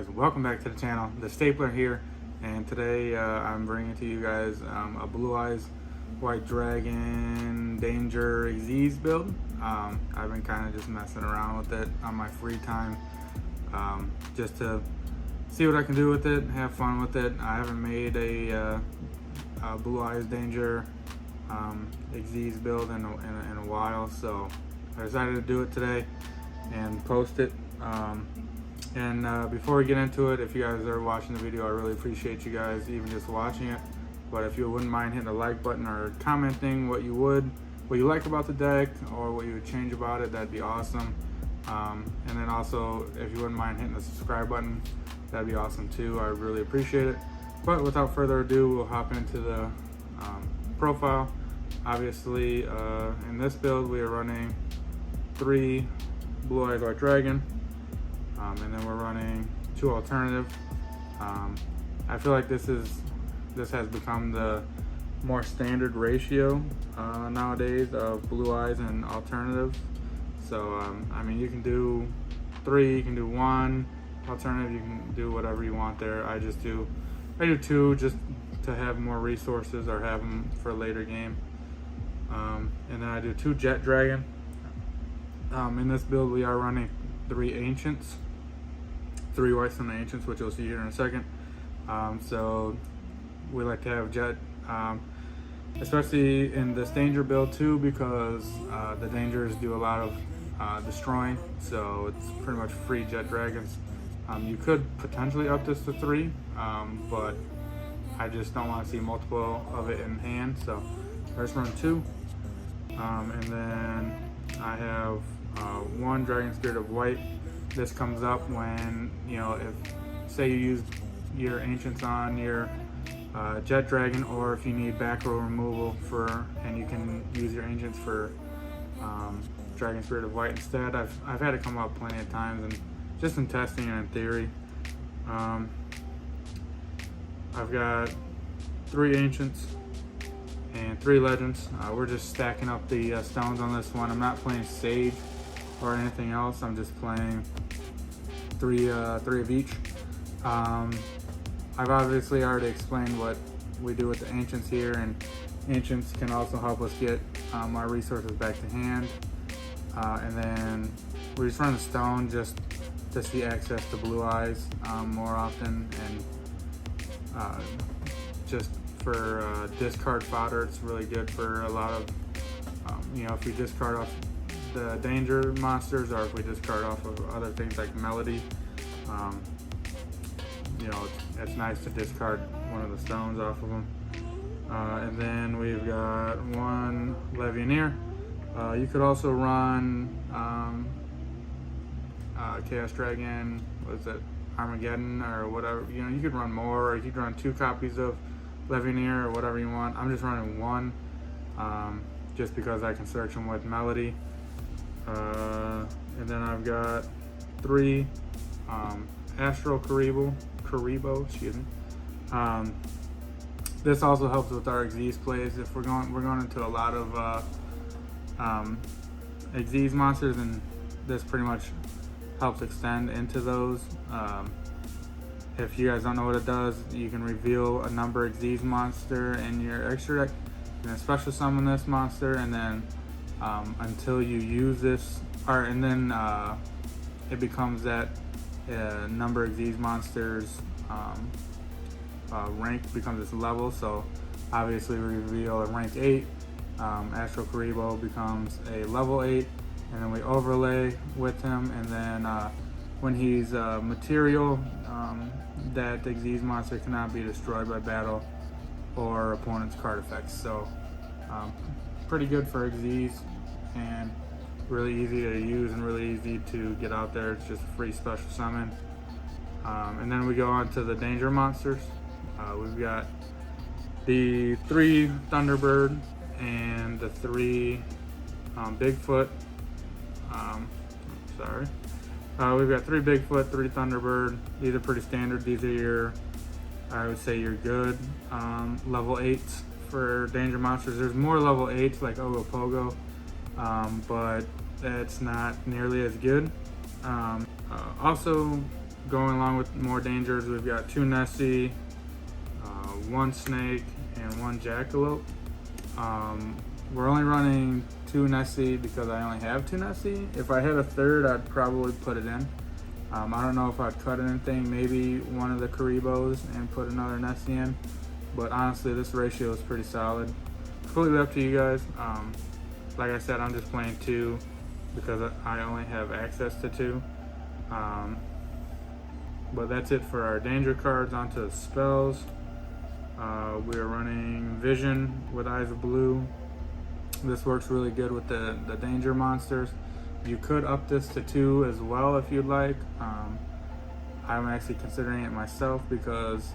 guys, welcome back to the channel. The Stapler here, and today I'm bringing to you guys a Blue Eyes White Dragon Danger Xyz build. I've been kind of just messing around with it on my free time, just to see what I can do with it, have fun with it. I haven't made a Blue Eyes Danger Xyz build in a while, so I decided to do it today and post it. Before we get into it, if you guys are watching the video, I really appreciate you guys even just watching it. But if you wouldn't mind hitting the like button or commenting what you like about the deck or what you would change about it, that'd be awesome. And then also, if you wouldn't mind hitting the subscribe button, that'd be awesome too. I really appreciate it. But without further ado, we'll hop into the profile. Obviously, in this build, we are running 3 Blue Eyes White Dragon. And then we're running 2 alternative. I feel like this has become the more standard ratio nowadays of Blue Eyes and alternative. So I mean, you can do 3, you can do 1 alternative, you can do whatever you want there. I do 2 just to have more resources or have them for a later game. And then I do 2 Jet Dragon. In this build, we are running 3 Ancients. 3 White Stone Ancients, which you'll see here in a second. So we like to have Jet, especially in this Danger build too, because the Dangers do a lot of destroying, so it's pretty much free Jet Dragons. You could potentially up this to 3, but I just don't want to see multiple of it in hand, so I just run 2. And then I have 1 Dragon Spirit of White. This comes up when, you know, if say you use your Ancients on your Jet Dragon, or if you need back row removal and you can use your Ancients for Dragon Spirit of White instead. I've had it come up plenty of times, and just in testing and in theory. I've got 3 Ancients and 3 Legends. We're just stacking up the stones on this one. I'm not playing Sage or anything else. I'm just playing 3 of each. I've obviously already explained what we do with the Ancients here, and Ancients can also help us get our resources back to hand. And then we just run the stone just to see access to Blue Eyes more often, and just for discard fodder. It's really good for a lot of, you know, if we discard off the Danger monsters, or if we discard off of other things like Melody, you know, it's nice to discard one of the stones off of them. And then we've got 1 Levianeer. You could also run Chaos Dragon, what is it, Armageddon, or whatever. You know, you could run more, or you could run 2 copies of Levianeer, or whatever you want. I'm just running 1, just because I can search them with Melody. And then I've got 3 Astral Karibo, excuse me. This also helps with our Xyz plays. If we're going into a lot of Xyz monsters, and this pretty much helps extend into those. If you guys don't know what it does, you can reveal a number Xyz monster in your extra deck, and then special summon this monster, and then until you use this, and then it becomes that number of these monsters rank becomes its level. So obviously we reveal a rank 8, Astral Karibo becomes a level 8, and then we overlay with him, and then when he's material, that Xyz monster cannot be destroyed by battle or opponent's card effects. So pretty good for Xyz, and really easy to use and really easy to get out there. It's just a free special summon. And then we go on to the Danger monsters. We've got the 3 Thunderbird and the 3 Bigfoot. We've got 3 Bigfoot, 3 Thunderbird. These are pretty standard. These are I would say your good level 8s for Danger monsters. There's more level 8s like Ogopogo, but it's not nearly as good. Also, going along with more dangers, we've got 2 Nessie, 1 snake, and 1 jackalope. We're only running 2 Nessie because I only have 2 Nessie. If I had a third, I'd probably put it in. I don't know if I'd cut anything, maybe one of the Caribos and put another Nessie in. But honestly, this ratio is pretty solid. Completely up to you guys. Like I said, I'm just playing 2 because I only have access to 2. But that's it for our danger cards. Onto the spells. We are running Vision with Eyes of Blue. This works really good with the danger monsters. You could up this to 2 as well if you'd like. I'm actually considering it myself because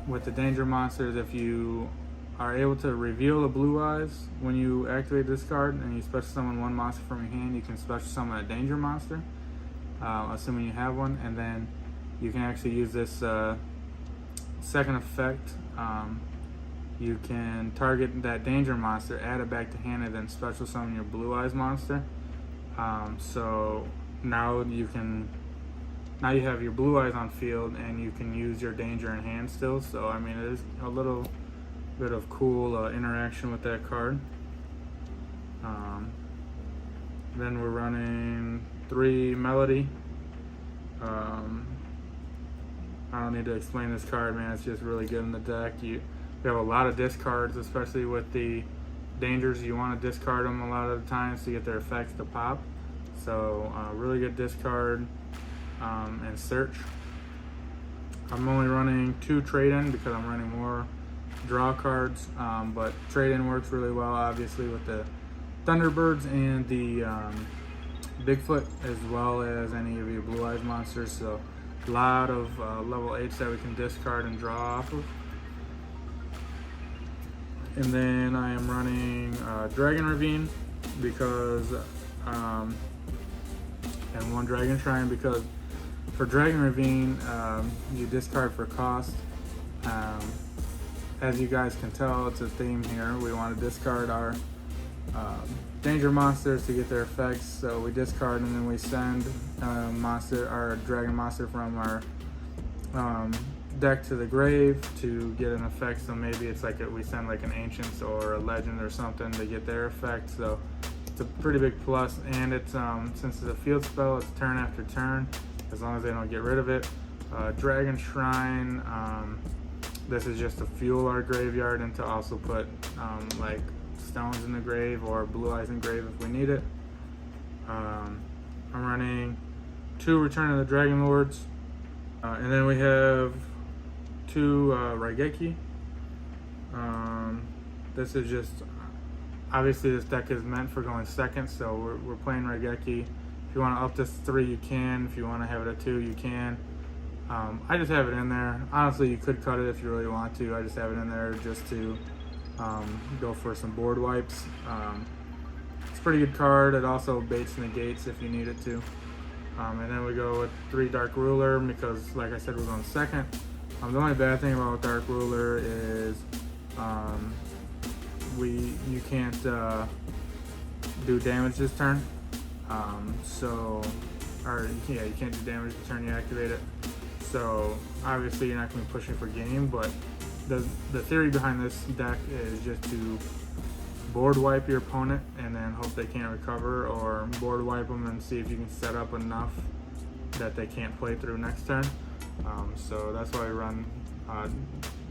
with the danger monsters, if you are able to reveal the blue eyes when you activate this card and you special summon 1 monster from your hand, you can special summon a danger monster, assuming you have one, and then you can actually use this second effect. You can target that danger monster, add it back to hand, and then special summon your blue eyes monster. So now you have your blue eyes on field, and you can use your danger in hand still. So I mean, it is a little bit of cool interaction with that card. Then we're running 3 Melody. I don't need to explain this card, man. It's just really good in the deck. You have a lot of discards, especially with the dangers. You want to discard them a lot of the times to get their effects to pop. So really good discard and search. I'm only running 2 trade-in because I'm running more draw cards, but trade-in works really well, obviously, with the Thunderbirds and the Bigfoot, as well as any of your Blue Eyes monsters. So a lot of level 8s that we can discard and draw off of. And then I am running Dragon Ravine because, and 1 Dragon Shrine because for Dragon Ravine, you discard for cost. As you guys can tell, it's a theme here. We want to discard our danger monsters to get their effects. So we discard and then we send our dragon monster from our deck to the grave to get an effect. So maybe it's like we send like an Ancients or a Legend or something to get their effect. So it's a pretty big plus, and it's since it's a field spell, it's turn after turn, as long as they don't get rid of it. Dragon Shrine, this is just to fuel our graveyard and to also put like stones in the grave or blue eyes in grave if we need it. I'm running 2 Return of the Dragon Lords, and then we have 2 Raigeki. This is just, obviously this deck is meant for going second, so we're playing Raigeki. If you want to up this to 3, you can. If you want to have it at 2, you can. I just have it in there. Honestly, you could cut it if you really want to. I just have it in there just to go for some board wipes. It's a pretty good card. It also baits and negates if you need it to. And then we go with 3 Dark Ruler because, like I said, we're going second. The only bad thing about Dark Ruler is you can't do damage this turn. You can't do damage the turn you activate it. So obviously you're not going to be pushing for game, but the theory behind this deck is just to board wipe your opponent and then hope they can't recover, or board wipe them and see if you can set up enough that they can't play through next turn. So that's why I run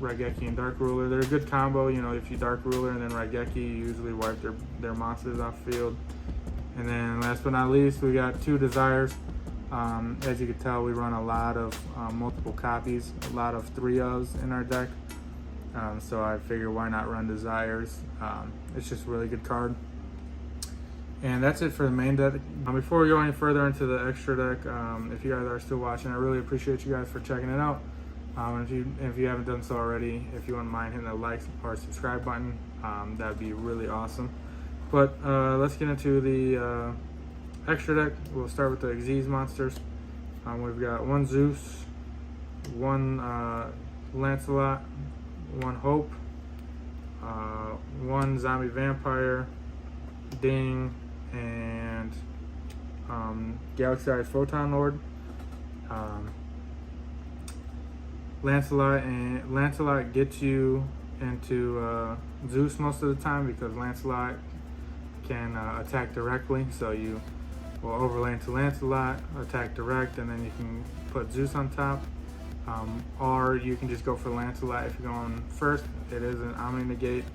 Raigeki and Dark Ruler. They're a good combo. You know, if you Dark Ruler and then Raigeki, you usually wipe their monsters off field. And then last but not least, we got 2 Desires. As you can tell, we run a lot of multiple copies, a lot of 3-ofs in our deck. So I figure why not run Desires. It's just a really good card. And that's it for the main deck. Before we go any further into the extra deck, if you guys are still watching, I really appreciate you guys for checking it out. If you haven't done so already, if you wouldn't mind hitting the like or subscribe button, that'd be really awesome. But let's get into the extra deck. We'll start with the Xyz monsters. We've got 1 Zeus, 1 Lancelot, 1 Hope, 1 Zombie Vampire, Ding, and Galaxy Eyes Photon Lord. Lancelot gets you into Zeus most of the time because Lancelot can attack directly, so you will overlay into Lancelot, attack direct, and then you can put Zeus on top. Or you can just go for Lancelot if you're going first. It is an Omni Negate.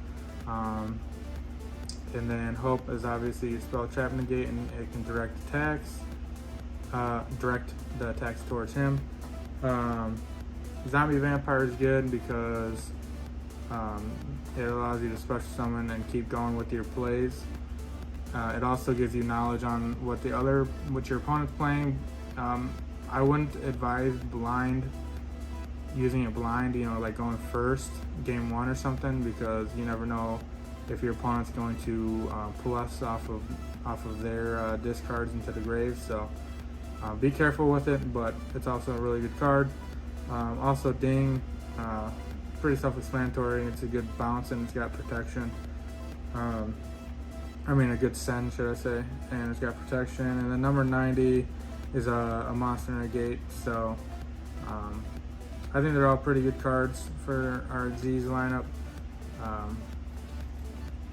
And then Hope is obviously spell trap negate, and it can direct the attacks towards him. Zombie Vampire is good because it allows you to special summon and keep going with your plays. It also gives you knowledge on what your opponent's playing. I wouldn't advise using it blind, like going first game one or something, because you never know if your opponent's going to pull us off of their discards into the grave. So be careful with it, but it's also a really good card. Also Ding, pretty self-explanatory. It's a good bounce and it's got protection. A good send, should I say, and it's got protection. And then number 90 is a monster negate. So I think they're all pretty good cards for our Xyz lineup.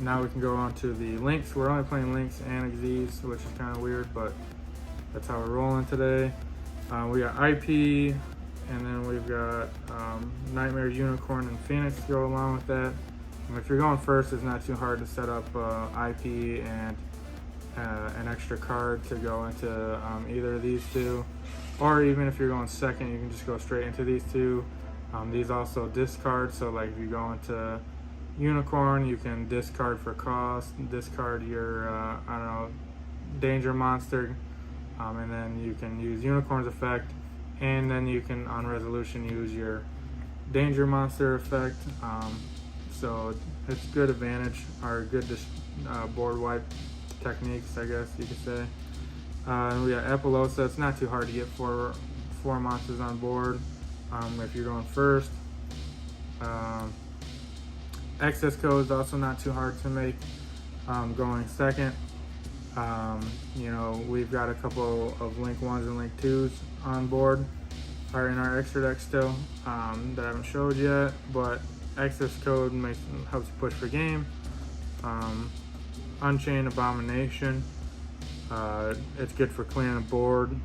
Now we can go on to the links. We're only playing links and Xyz, which is kind of weird, but that's how we're rolling today. We got IP, and then we've got Nightmare, Unicorn, and Phoenix to go along with that. If you're going first, it's not too hard to set up IP and an extra card to go into either of these two. Or even if you're going second, you can just go straight into these two. These also discard, so like if you go into Unicorn, you can discard for cost, discard your, danger monster, and then you can use Unicorn's effect, and then you can, on resolution, use your danger monster effect. So it's good advantage, or good board wipe techniques, I guess you could say. And we got Apollousa. It's not too hard to get four monsters on board if you're going first. Access code is also not too hard to make going second. We've got a couple of Link 1s and Link 2s on board, or in our extra deck still, that I haven't showed yet, but access code helps you push for game. Unchained Abomination, it's good for clearing the board,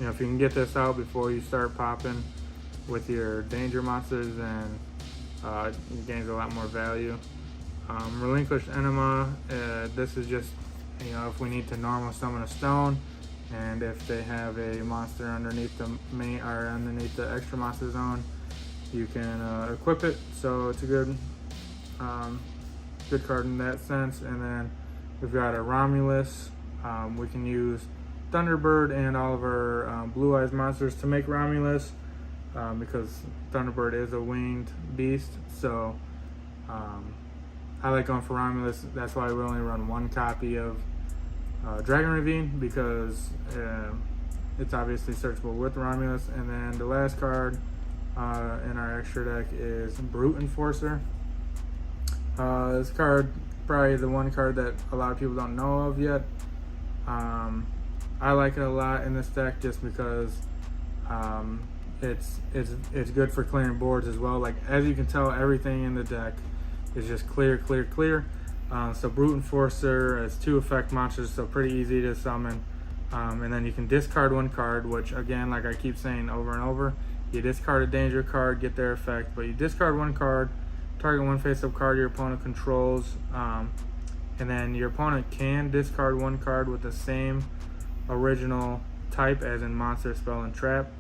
if you can get this out before you start popping with your danger monsters, then it gains a lot more value. Relinquished Enema, this is just, if we need to normal summon a stone, and if they have a monster underneath the main or underneath the extra monster zone, you can equip it. So it's a good card in that sense. And then we've got a Romulus. We can use Thunderbird and all of our Blue Eyes monsters to make Romulus, because Thunderbird is a winged beast. So I like going for Romulus. That's why we only run one copy of Dragon Ravine, because it's obviously searchable with Romulus. And then the last card in our extra deck is Brute Enforcer. This card, probably the one card that a lot of people don't know of yet. I like it a lot in this deck just because it's good for clearing boards as well. Like, as you can tell, everything in the deck is just clear. So Brute Enforcer has 2 effect monsters, so pretty easy to summon. And then you can discard 1 card, which again, like I keep saying over and over, you discard a danger card, get their effect, but you discard 1 card, target 1 face-up card your opponent controls, and then your opponent can discard 1 card with the same original type, as in monster, spell, and trap,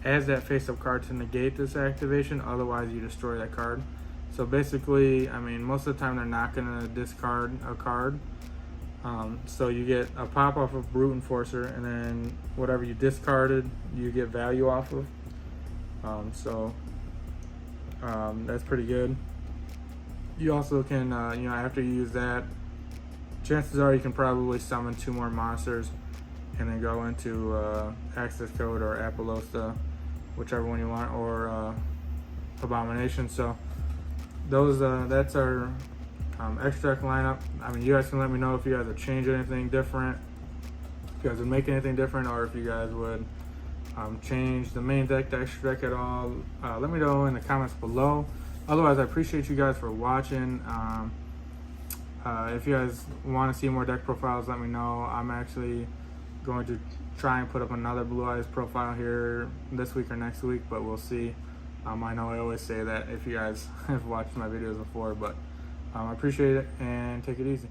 as that face-up card to negate this activation. Otherwise, you destroy that card. So basically, most of the time they're not going to discard a card. So you get a pop off of Brute Enforcer, and then whatever you discarded, you get value off of. That's pretty good. You also can, after you use that, chances are you can probably summon 2 more monsters and then go into Access Code or Apollousa, whichever one you want, or Abomination. So that's our extra deck lineup. You guys can let me know if you guys have changed anything different. if you guys would make anything different, or if you guys would change the main deck to extra deck at all, let me know in the comments below. Otherwise, I appreciate you guys for watching. If you guys want to see more deck profiles, let me know. I'm actually going to try and put up another Blue Eyes profile here this week or next week, but we'll see. I know I always say that if you guys have watched my videos before, but I appreciate it, and take it easy.